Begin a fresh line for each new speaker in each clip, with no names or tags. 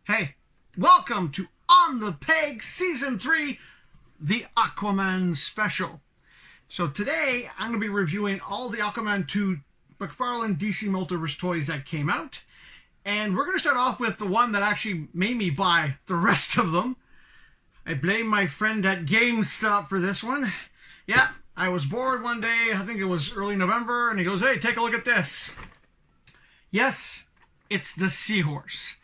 Hey, welcome to On the Peg Season 3, the Aquaman Special. So today, I'm going to be reviewing all the Aquaman 2 McFarlane DC Multiverse toys that came out. And we're going to start off with the one that actually made me buy the rest of them. I blame my friend at GameStop for this one. Yeah, I was bored one day, I think it was early November, and he goes, hey, take a look at this. Yes, it's the Seahorse.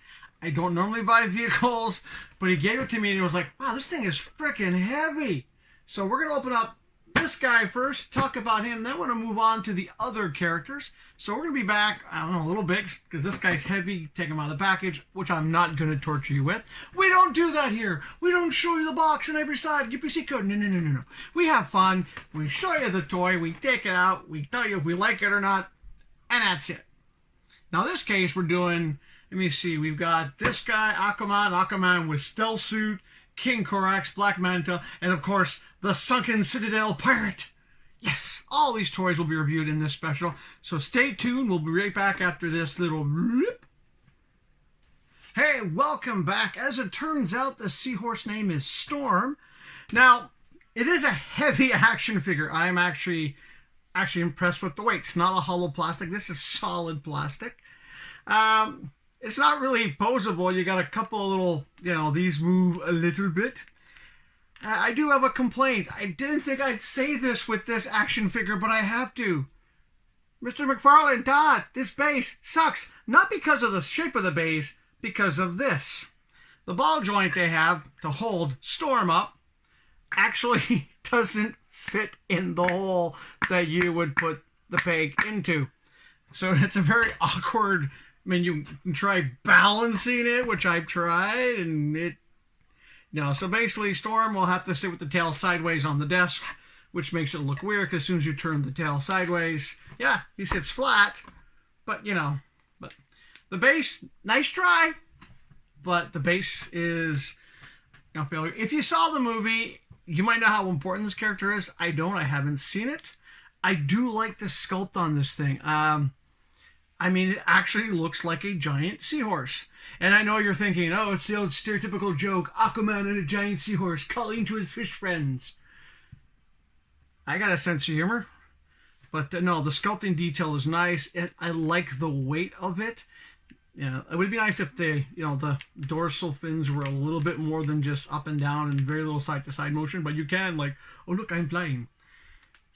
I don't normally buy vehicles, but he gave it to me and he was like, wow, this thing is freaking heavy. So we're going to open up this guy first, talk about him, then we're going to move on to the other characters. So we're going to be back, I don't know, a little bit, because this guy's heavy, take him out of the package, which I'm not going to torture you with. We don't do that here. We don't show you the box on every side. Give PC code. No. We have fun. We show you the toy. We take it out. We tell you if we like it or not. And that's it. Now, in this case, we're doing... Let me see, we've got this guy, Aquaman with Stealth Suit, King Korax, Black Manta, and of course, the Sunken Citadel Pirate. Yes, all these toys will be reviewed in this special, so stay tuned. We'll be right back after this little rip. Hey, welcome back. As it turns out, the Seahorse name is Storm. Now, it is a heavy action figure. I'm actually impressed with the weight. It's not a hollow plastic. This is solid plastic. It's not really posable. You got a couple of little, these move a little bit. I do have a complaint. I didn't think I'd say this with this action figure, but I have to. Mr. McFarlane, Todd, this base sucks. Not because of the shape of the base, because of this. The ball joint they have to hold Storm up actually doesn't fit in the hole that you would put the peg into. So it's a very awkward... I mean, you can try balancing it, which I've tried, and it... So basically, Storm will have to sit with the tail sideways on the desk, which makes it look weird, because as soon as you turn the tail sideways, yeah, he sits flat, but, but the base, nice try, but the base is a failure. If you saw the movie, you might know how important this character is. I don't. I haven't seen it. I do like the sculpt on this thing. I mean, it actually looks like a giant seahorse. And I know you're thinking, oh, it's the old stereotypical joke, Aquaman and a giant seahorse calling to his fish friends. I got a sense of humor. But no, the sculpting detail is nice. I like the weight of it. Yeah, it would be nice if the dorsal fins were a little bit more than just up and down and very little side-to-side motion. But you can, like, oh, look, I'm flying.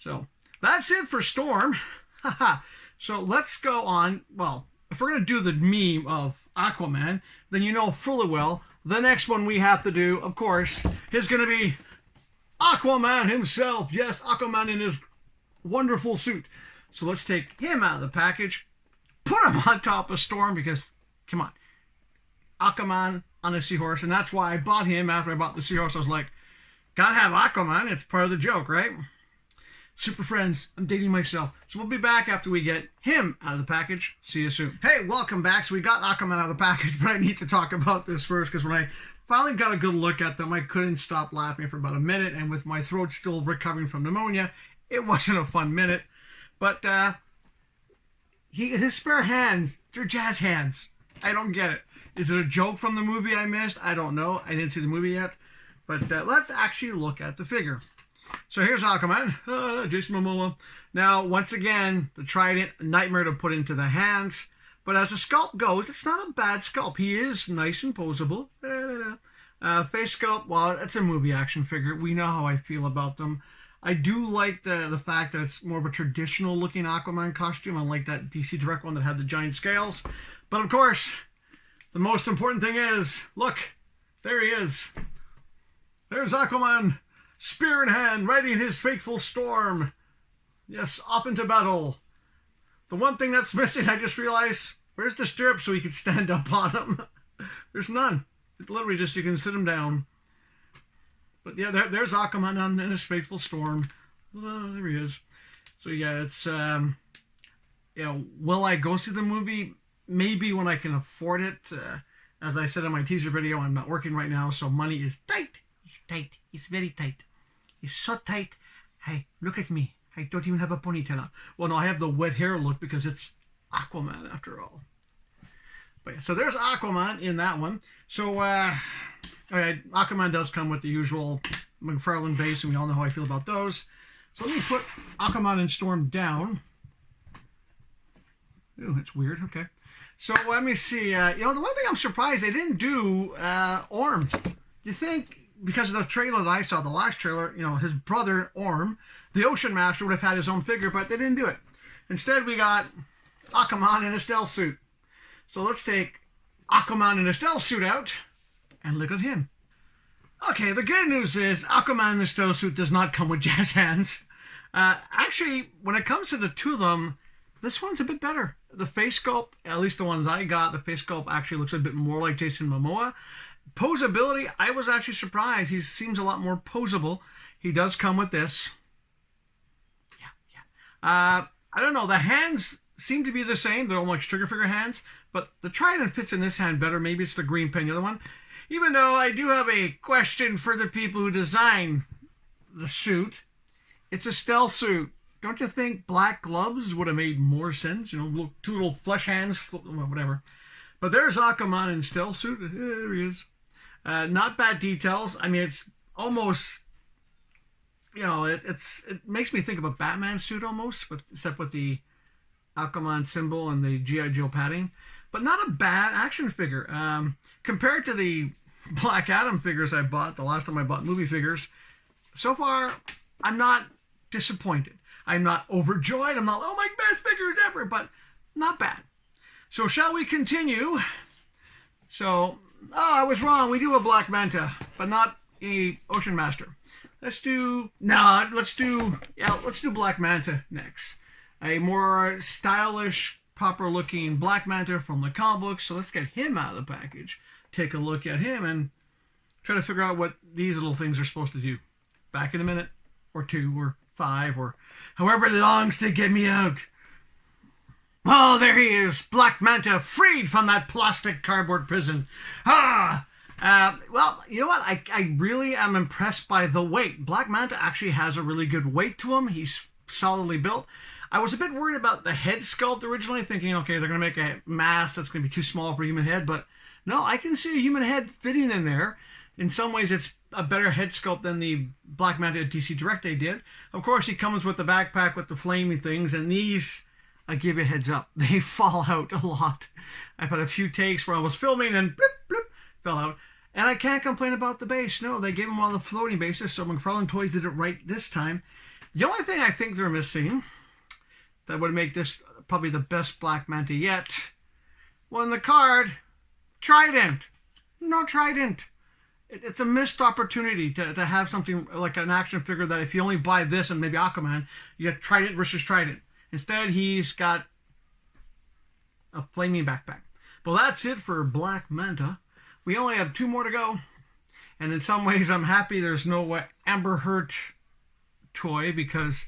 So, that's it for Storm. Haha. So let's go on. Well, if we're going to do the meme of Aquaman, then you know fully well the next one we have to do, of course, is going to be Aquaman himself. Yes, Aquaman in his wonderful suit. So let's take him out of the package, put him on top of Storm, because, come on, Aquaman on a seahorse, and that's why I bought him after I bought the seahorse. I was like, gotta have Aquaman. It's part of the joke, right? Super friends, I'm dating myself. So we'll be back after we get him out of the package. See you soon. Hey, welcome back. So we got Aquaman out of the package, but I need to talk about this first, because when I finally got a good look at them, I couldn't stop laughing for about a minute, and with my throat still recovering from pneumonia, it wasn't a fun minute. But his spare hands, they're jazz hands. I don't get it. Is it a joke from the movie I missed? I don't know. I didn't see the movie yet. But let's actually look at the figure. So here's Aquaman, Jason Momoa. Now, once again, the trident, nightmare to put into the hands. But as the sculpt goes, it's not a bad sculpt. He is nice and posable. Face sculpt, well, it's a movie action figure. We know how I feel about them. I do like the fact that it's more of a traditional looking Aquaman costume, unlike that DC Direct one that had the giant scales. But of course, the most important thing is, look, there he is. There's Aquaman. Spear in hand, riding his faithful Storm. Yes, off into battle. The one thing that's missing, I just realized, where's the stirrup so he could stand up on him? There's none. It literally just, you can sit him down. But yeah, there's Aquaman on his faithful Storm. There he is. So yeah, it's, will I go see the movie? Maybe when I can afford it. As I said in my teaser video, I'm not working right now, so money is tight. He's tight. He's very tight. He's so tight. Hey, look at me. I don't even have a ponytail on. Well, no, I have the wet hair look because it's Aquaman after all. But yeah, so there's Aquaman in that one. So, okay, Aquaman does come with the usual McFarlane base, and we all know how I feel about those. So let me put Aquaman and Storm down. Ooh, that's weird. Okay. So let me see. The one thing I'm surprised they didn't do Orm. You think, because of the trailer that I saw, the last trailer, his brother Orm, the Ocean Master, would have had his own figure, but they didn't do it. Instead, we got Aquaman in a stealth suit. So let's take Aquaman in a stealth suit out and look at him. Okay, the good news is Aquaman in the stealth suit does not come with jazz hands. Actually, when it comes to the two of them, this one's a bit better. The face sculpt, at least the ones I got, the face sculpt actually looks a bit more like Jason Momoa. Posability, I was actually surprised. He seems a lot more posable. He does come with this. Yeah. I don't know. The hands seem to be the same. They're almost trigger finger hands. But the trident fits in this hand better. Maybe it's the green pen, the other one. Even though I do have a question for the people who design the suit. It's a stealth suit. Don't you think black gloves would have made more sense? Two little flesh hands, whatever. But there's Aquaman in stealth suit. There he is. Not bad details. I mean, it's almost, it makes me think of a Batman suit almost, except with the Aquaman symbol and the G.I. Joe padding. But not a bad action figure. Compared to the Black Adam figures I bought the last time I bought movie figures, so far, I'm not disappointed. I'm not overjoyed. I'm not, oh, my best figures ever, but not bad. So shall we continue? So, I was wrong. We do a Black Manta, but not a Ocean Master. Let's do Black Manta next. A more stylish, proper-looking Black Manta from the comic books. So let's get him out of the package, take a look at him, and try to figure out what these little things are supposed to do. Back in a minute, or 2, or 5, or however longs to get me out. Oh, there he is, Black Manta, freed from that plastic cardboard prison. Well, you know what? I really am impressed by the weight. Black Manta actually has a really good weight to him. He's solidly built. I was a bit worried about the head sculpt originally, thinking, okay, they're going to make a mask that's going to be too small for a human head, but no, I can see a human head fitting in there. In some ways, it's a better head sculpt than the Black Manta DC Direct they did. Of course, he comes with the backpack with the flaming things, and these, I give you a heads up, they fall out a lot. I've had a few takes where I was filming and blip, blip, fell out. And I can't complain about the base. No, they gave them all the floating bases, so McFarlane Toys did it right this time. The only thing I think they're missing that would make this probably the best Black Manta yet, well, in the card, Trident. No Trident. It's a missed opportunity to have something like an action figure that if you only buy this and maybe Aquaman, you get Trident versus Trident. Instead, he's got a flaming backpack. Well, that's it for Black Manta. We only have 2 more to go. And in some ways, I'm happy there's no Amber Heard toy because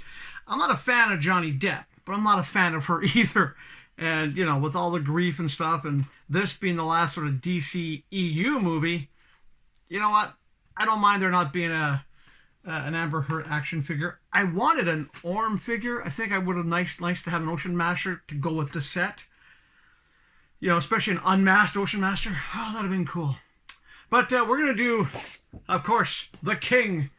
I'm not a fan of Johnny Depp, but I'm not a fan of her either. And, with all the grief and stuff, and this being the last sort of DC EU movie, you know what? I don't mind there not being an Amber Heard action figure. I wanted an Orm figure. I think I would have nice to have an Ocean Master to go with the set. Especially an unmasked Ocean Master. Oh, that would have been cool. But we're going to do, of course, the King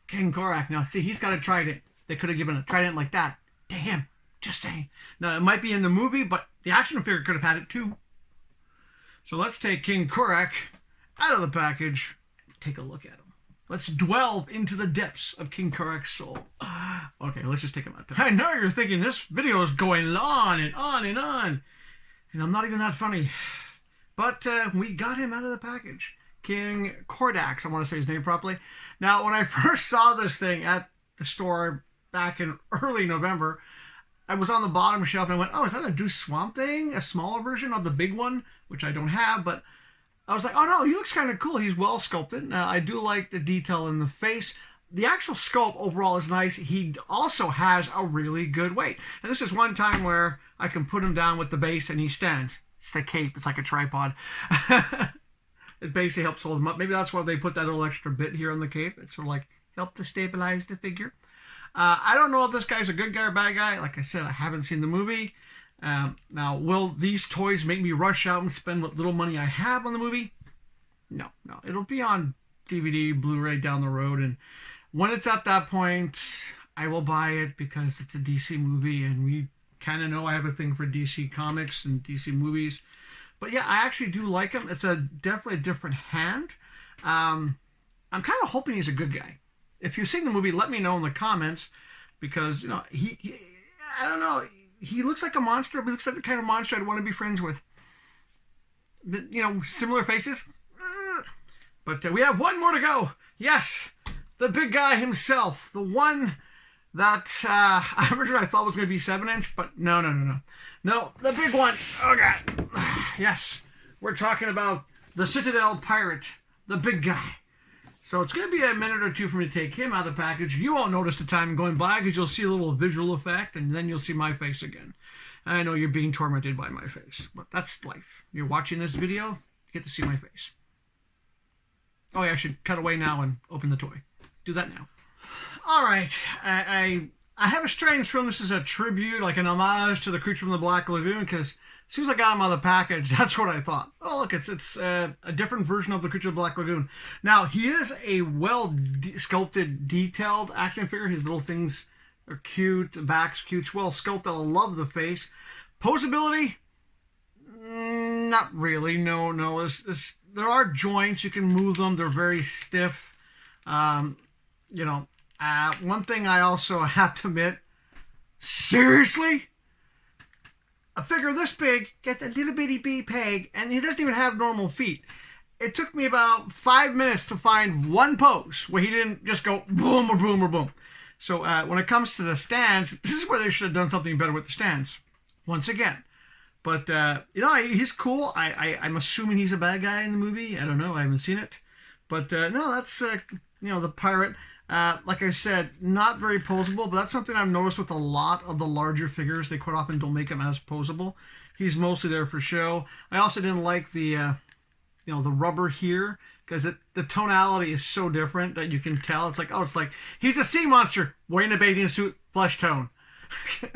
Korak. Now, see, he's got a trident. They could have given a trident like that. Damn, just saying. Now, it might be in the movie, but the action figure could have had it too. So let's take King Korak out of the package and take a look at him. Let's delve into the depths of King Korak's soul. Okay, let's just take him out. I know you're thinking this video is going on and on and on. And I'm not even that funny. But we got him out of the package. King Korak, I want to say his name properly. Now, when I first saw this thing at the store back in early November, I was on the bottom shelf and I went, oh, is that a Deuce Swamp thing? A smaller version of the big one, which I don't have, but I was like, oh no, he looks kind of cool. He's well sculpted. Now, I do like the detail in the face. The actual sculpt overall is nice. He also has a really good weight. And this is one time where I can put him down with the base and he stands. It's the cape. It's like a tripod. It basically helps hold him up. Maybe that's why they put that little extra bit here on the cape. It's sort of like help to stabilize the figure. I don't know if this guy's a good guy or bad guy. Like I said, I haven't seen the movie. Now, will these toys make me rush out and spend what little money I have on the movie? No. It'll be on DVD, Blu-ray down the road, and when it's at that point, I will buy it because it's a DC movie, and we kind of know I have a thing for DC comics and DC movies. But yeah, I actually do like him. It's definitely a different hand. I'm kind of hoping he's a good guy. If you've seen the movie, let me know in the comments, because he I don't know, he looks like a monster, but he looks like the kind of monster I'd want to be friends with. Similar faces. But we have one more to go. Yes, the big guy himself, the one that originally I thought was going to be 7-inch, but no, the big one. Oh god, yes, we're talking about the Citadel Pirate, the big guy. So it's going to be a minute or two for me to take him out of the package. You won't notice the time going by because you'll see a little visual effect, and then you'll see my face again. I know you're being tormented by my face, but that's life. You're watching this video, you get to see my face. Oh yeah, I should cut away now and open the toy. Do that now. All right, I have a strange feeling this is a tribute, like an homage to the Creature from the Black Lagoon, because as soon as I got him out of the package, that's what I thought. Oh look, it's a different version of the Creature of the Black Lagoon. Now, he is a well-sculpted, detailed action figure. His little things are cute, the back's cute, well sculpted. I love the face. Posability? Not really, no. There are joints, you can move them, they're very stiff. One thing I also have to admit, seriously? A figure this big gets a little bitty bee peg, and he doesn't even have normal feet. It took me about 5 minutes to find one pose where he didn't just go boom or boom or boom. So when it comes to the stands, this is where they should have done something better with the stands. Once again. But, he's cool. I'm assuming he's a bad guy in the movie. I don't know. I haven't seen it. But, no, that's, the pirate. Like I said, not very posable, but that's something I've noticed with a lot of the larger figures. They quite often don't make them as posable. He's mostly there for show. I also didn't like the rubber here, because the tonality is so different that you can tell. It's like he's a sea monster wearing a bathing suit, flesh tone.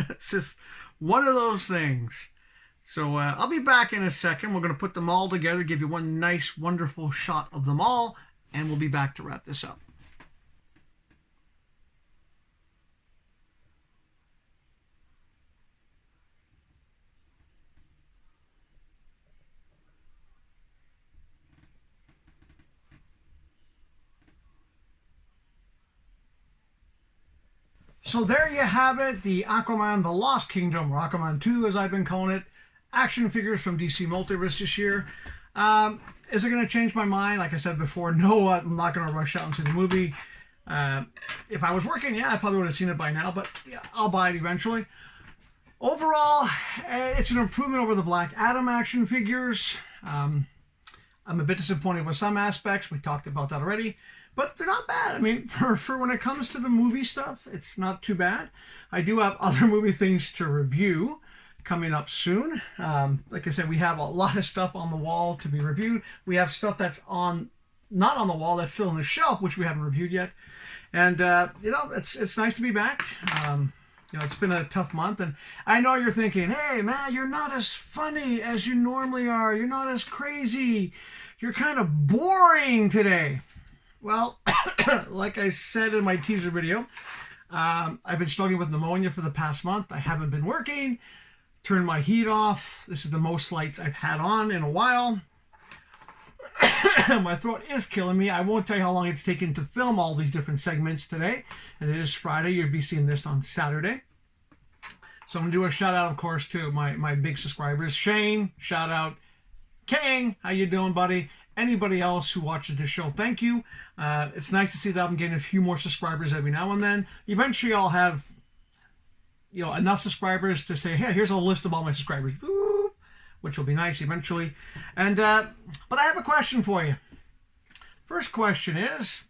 It's just one of those things. So I'll be back in a second. We're going to put them all together, give you one nice, wonderful shot of them all, and we'll be back to wrap this up. So there you have it, the Aquaman, the Lost Kingdom, or Aquaman 2 as I've been calling it, action figures from DC Multiverse this year. Is it going to change my mind? Like I said before, no, I'm not going to rush out and see the movie. If I was working, yeah, I probably would have seen it by now, but yeah, I'll buy it eventually. Overall, it's an improvement over the Black Adam action figures. I'm a bit disappointed with some aspects. We talked about that already. But they're not bad. I mean, for when it comes to the movie stuff, it's not too bad. I do have other movie things to review coming up soon. Like I said, we have a lot of stuff on the wall to be reviewed. We have stuff that's not on the wall, that's still on the shelf, which we haven't reviewed yet. And, it's nice to be back. It's been a tough month. And I know you're thinking, hey, man, you're not as funny as you normally are. You're not as crazy. You're kind of boring today. Well, like I said in my teaser video, I've been struggling with pneumonia for the past month. I haven't been working, turned my heat off. This is the most lights I've had on in a while. My throat is killing me. I won't tell you how long it's taken to film all these different segments today. And it is Friday. You'll be seeing this on Saturday. So I'm going to do a shout out, of course, to my big subscribers. Shane, shout out. King, how you doing, buddy? Anybody else who watches the show, thank you. It's nice to see that I'm getting a few more subscribers every now and then. Eventually, I'll have enough subscribers to say, hey, here's a list of all my subscribers, which will be nice eventually. And but I have a question for you. First question is,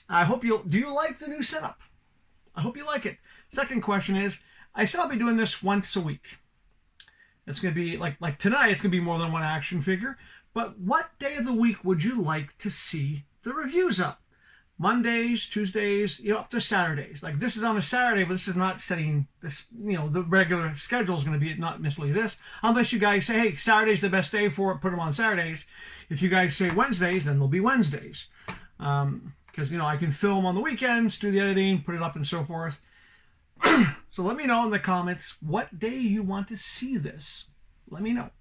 do you like the new setup? I hope you like it. Second question is, I said I'll be doing this once a week. It's going to be like tonight. It's going to be more than one action figure. But what day of the week would you like to see the reviews up? Mondays, Tuesdays, up to Saturdays. Like this is on a Saturday, but this is not setting this, the regular schedule is going to be not necessarily this. Unless you guys say, hey, Saturday's the best day for it, put them on Saturdays. If you guys say Wednesdays, then they'll be Wednesdays. Because, I can film on the weekends, do the editing, put it up and so forth. So let me know in the comments what day you want to see this. Let me know.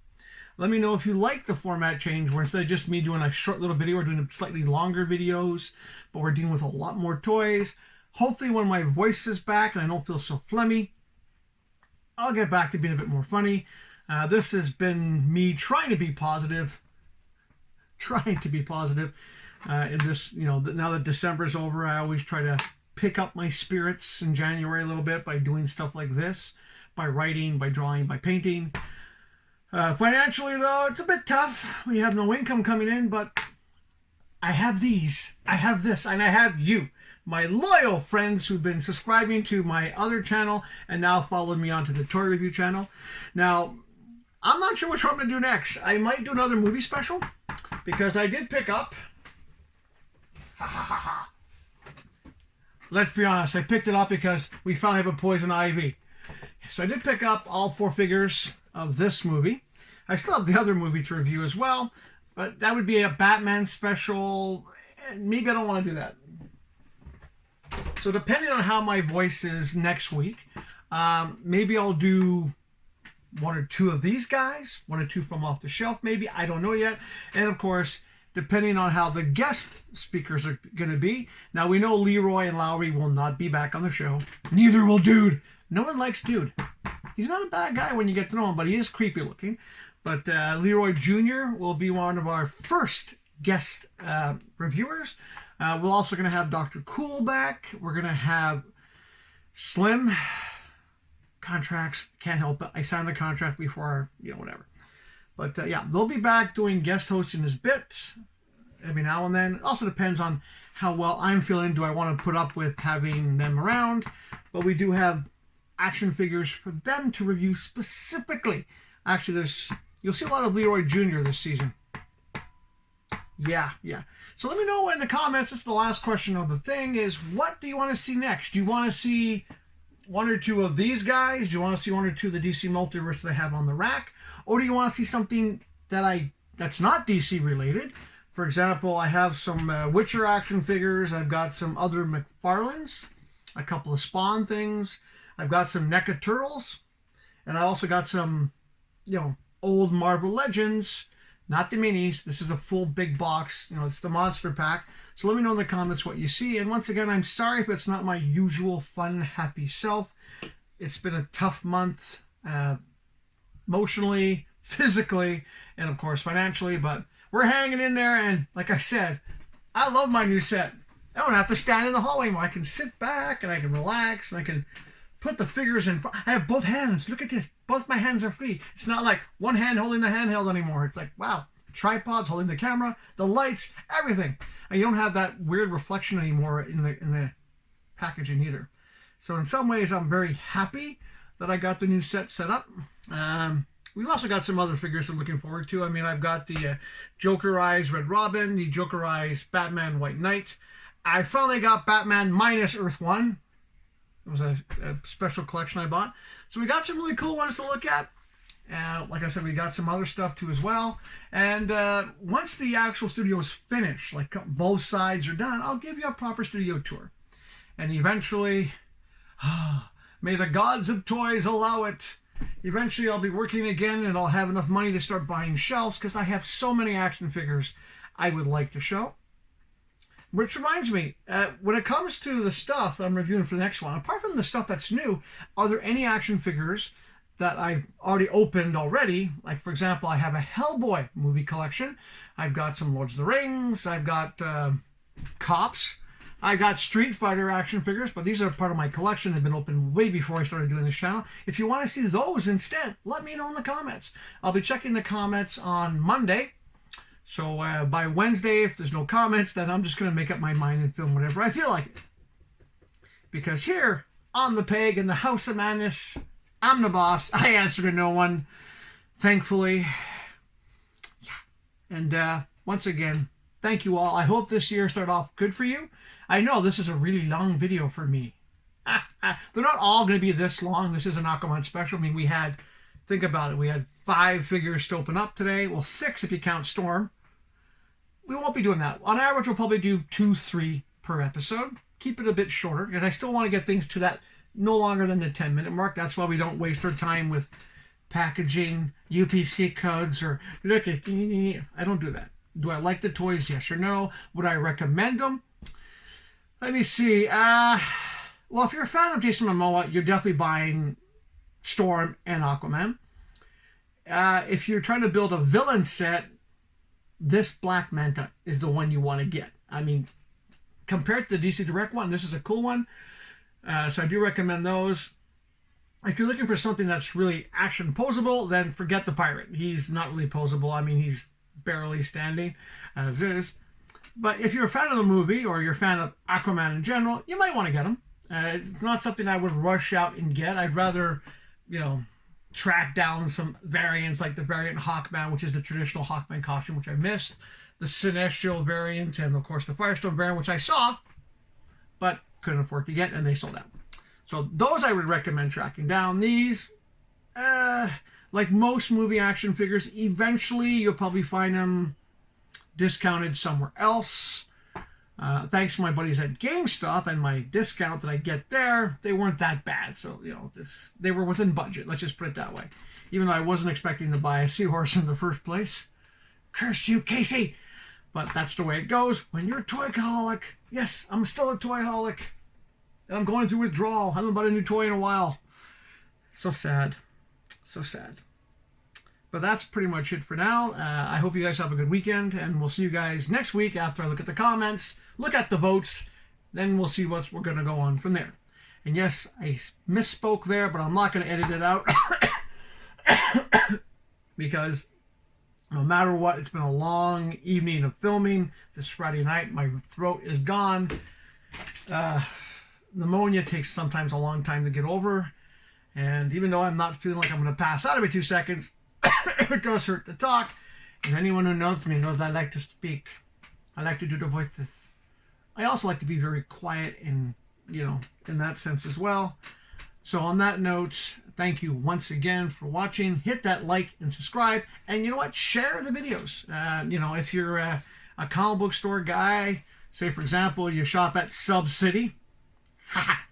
Let me know if you like the format change where instead of just me doing a short little video, we're doing slightly longer videos, but we're dealing with a lot more toys. Hopefully when my voice is back and I don't feel so phlegmy, I'll get back to being a bit more funny. This has been me trying to be positive. In this, now that December's over, I always try to pick up my spirits in January a little bit by doing stuff like this, by writing, by drawing, by painting. Financially, though, it's a bit tough. We have no income coming in, but I have these, I have this, and I have you, my loyal friends who've been subscribing to my other channel and now following me onto the toy review channel. Now, I'm not sure which one I'm going to do next. I might do another movie special because I did pick up. Let's be honest, I picked it up because we finally have a Poison Ivy. So I did pick up all 4 figures of this movie. I still have the other movie to review as well, but that would be a Batman special. Maybe I don't want to do that. So depending on how my voice is next week, maybe I'll do 1 or 2 of these guys, 1 or 2 from off the shelf maybe. I don't know yet. And of course, depending on how the guest speakers are going to be. Now we know Leroy and Lowry will not be back on the show. Neither will Dude. No one likes Dude. He's not a bad guy when you get to know him, but he is creepy looking. But Leroy Jr. will be one of our first guest reviewers. We're also going to have Dr. Cool back. We're going to have Slim. Contracts, can't help it. I signed the contract before, whatever. But yeah, they'll be back doing guest hosting as bits every now and then. It also depends on how well I'm feeling. Do I want to put up with having them around? But we do have action figures for them to review specifically. Actually, you'll see a lot of Leroy Jr. this season. Yeah. So let me know in the comments. This is the last question of the thing is, what do you want to see next? Do you want to see 1 or 2 of these guys? Do you want to see 1 or 2 of the DC Multiverse that I have on the rack? Or do you want to see something that's not DC related? For example, I have some Witcher action figures. I've got some other McFarlanes, a couple of Spawn things. I've got some NECA Turtles. And I also got some, old Marvel Legends. Not the minis. This is a full big box. It's the monster pack. So let me know in the comments what you see. And once again, I'm sorry if it's not my usual fun, happy self. It's been a tough month, emotionally, physically, and of course financially. But we're hanging in there. And like I said, I love my new set. I don't have to stand in the hallway anymore. I can sit back and I can relax and I can put the figures in. I have both hands. Look at this. Both my hands are free. It's not like one hand holding the handheld anymore. It's like, wow, tripods holding the camera, the lights, everything. And you don't have that weird reflection anymore in the packaging either. So in some ways, I'm very happy that I got the new set up. We've also got some other figures I'm looking forward to. I mean, I've got the Joker Eyes Red Robin, the Joker Eyes Batman White Knight. I finally got Batman minus Earth 1. It was a special collection I bought. So we got some really cool ones to look at. Like I said, we got some other stuff too as well. And once the actual studio is finished, like both sides are done, I'll give you a proper studio tour. And eventually, may the gods of toys allow it. Eventually I'll be working again and I'll have enough money to start buying shelves because I have so many action figures I would like to show. Which reminds me, when it comes to the stuff that I'm reviewing for the next one, apart from the stuff that's new, are there any action figures that I've already opened already? Like, for example, I have a Hellboy movie collection. I've got some Lords of the Rings. I've got Cops. I got Street Fighter action figures, but these are part of my collection. They've been opened way before I started doing this channel. If you want to see those instead, let me know in the comments. I'll be checking the comments on Monday. So by Wednesday, if there's no comments, then I'm just going to make up my mind and film whatever I feel like. Because here on the Peg in the House of Madness, I'm the boss. I answer to no one, thankfully. Yeah. And once again, thank you all. I hope this year started off good for you. I know this is a really long video for me. They're not all going to be this long. This is an Aquaman special. I mean, we had, think about it, we had 5 figures to open up today. Well, 6 if you count Storm. We won't be doing that. On average, we'll probably do 2, 3 per episode. Keep it a bit shorter because I still want to get things to that no longer than the 10-minute mark. That's why we don't waste our time with packaging, UPC codes, or I don't do that. Do I like the toys? Yes or no? Would I recommend them? Let me see. Well, if you're a fan of Jason Momoa, you're definitely buying Storm and Aquaman. If you're trying to build a villain set, this Black Manta is the one you want to get. I mean, compared to the DC Direct one, this is a cool one. So I do recommend those. If you're looking for something that's really action posable, then forget the pirate. He's not really posable. I mean, he's barely standing as is. But if you're a fan of the movie or you're a fan of Aquaman in general, you might want to get him. It's not something I would rush out and get. I'd rather, track down some variants like the variant Hawkman, which is the traditional Hawkman costume, which I missed. The Sinestro variant and, of course, the Firestone variant, which I saw, but couldn't afford to get, and they sold out. So those I would recommend tracking down. These, like most movie action figures, eventually you'll probably find them discounted somewhere else. Thanks to my buddies at GameStop and my discount that I get there, they weren't that bad. So, they were within budget. Let's just put it that way. Even though I wasn't expecting to buy a seahorse in the first place. Curse you, Casey! But that's the way it goes when you're a toyaholic. Yes, I'm still a toyaholic. And I'm going through withdrawal. I haven't bought a new toy in a while. So sad. So sad. But that's pretty much it for now. I hope you guys have a good weekend, and we'll see you guys next week after I look at the comments, look at the votes, then we'll see what we're going to go on from there. And yes, I misspoke there, but I'm not going to edit it out because no matter what, it's been a long evening of filming. This Friday night, my throat is gone. Pneumonia takes sometimes a long time to get over, and even though I'm not feeling like I'm going to pass out every 2 seconds, it does hurt to talk, and anyone who knows me knows I like to speak. I like to do the voices. I also like to be very quiet in that sense as well. So on that note, thank you once again for watching. Hit that like and subscribe, and you know what? Share the videos. If you're a comic book store guy, say for example you shop at Sub City.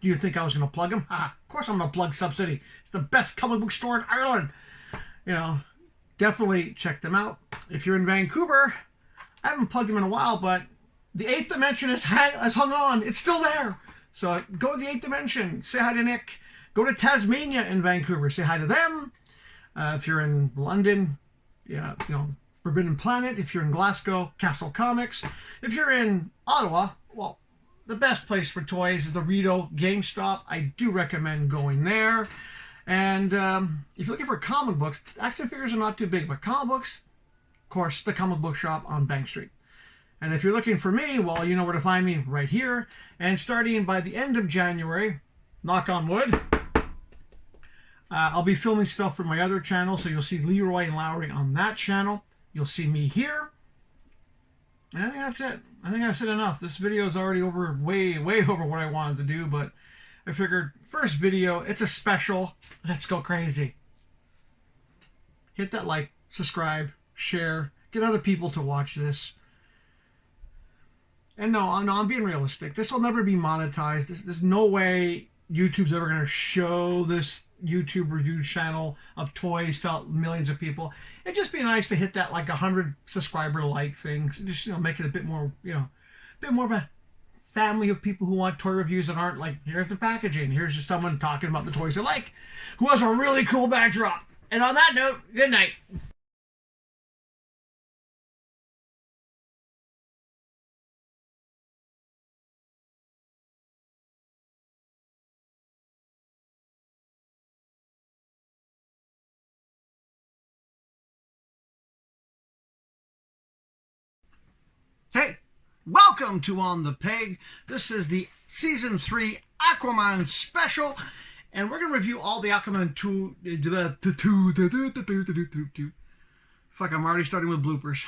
Do you think I was going to plug them? Of course I'm going to plug Sub City. It's the best comic book store in Ireland. Definitely check them out. If you're in Vancouver, I haven't plugged them in a while, but the 8th Dimension has hung on. It's still there. So go to the 8th Dimension. Say hi to Nick. Go to Tasmania in Vancouver. Say hi to them. If you're in London, Forbidden Planet. If you're in Glasgow, Castle Comics. If you're in Ottawa, well, the best place for toys is the Rideau GameStop. I do recommend going there. And if you're looking for comic books, action figures are not too big, but comic books, of course, the comic book shop on Bank Street. And if you're looking for me, well, you know where to find me, right here. And starting by the end of January, knock on wood, I'll be filming stuff for my other channel, so you'll see Leroy and Lowry on that channel. You'll see me here. And I think that's it. I think I've said enough. This video is already way over what I wanted to do, but I figured first video, it's a special. Let's go crazy. Hit that like, subscribe, share, get other people to watch this. And no, I'm being realistic. This will never be monetized. There's no way YouTube's ever going to show this YouTube review channel of toys to millions of people. It'd just be nice to hit that like 100 subscriber like thing. Just make it a bit more, bit more of a family of people who want toy reviews that aren't like, here's the packaging, here's just someone talking about the toys they like, who has a really cool backdrop. And on that note, good night. Hey, welcome to On the Peg. This is the Season 3 Aquaman Special, and we're going to review all the Aquaman 2... Fuck, I'm already starting with bloopers.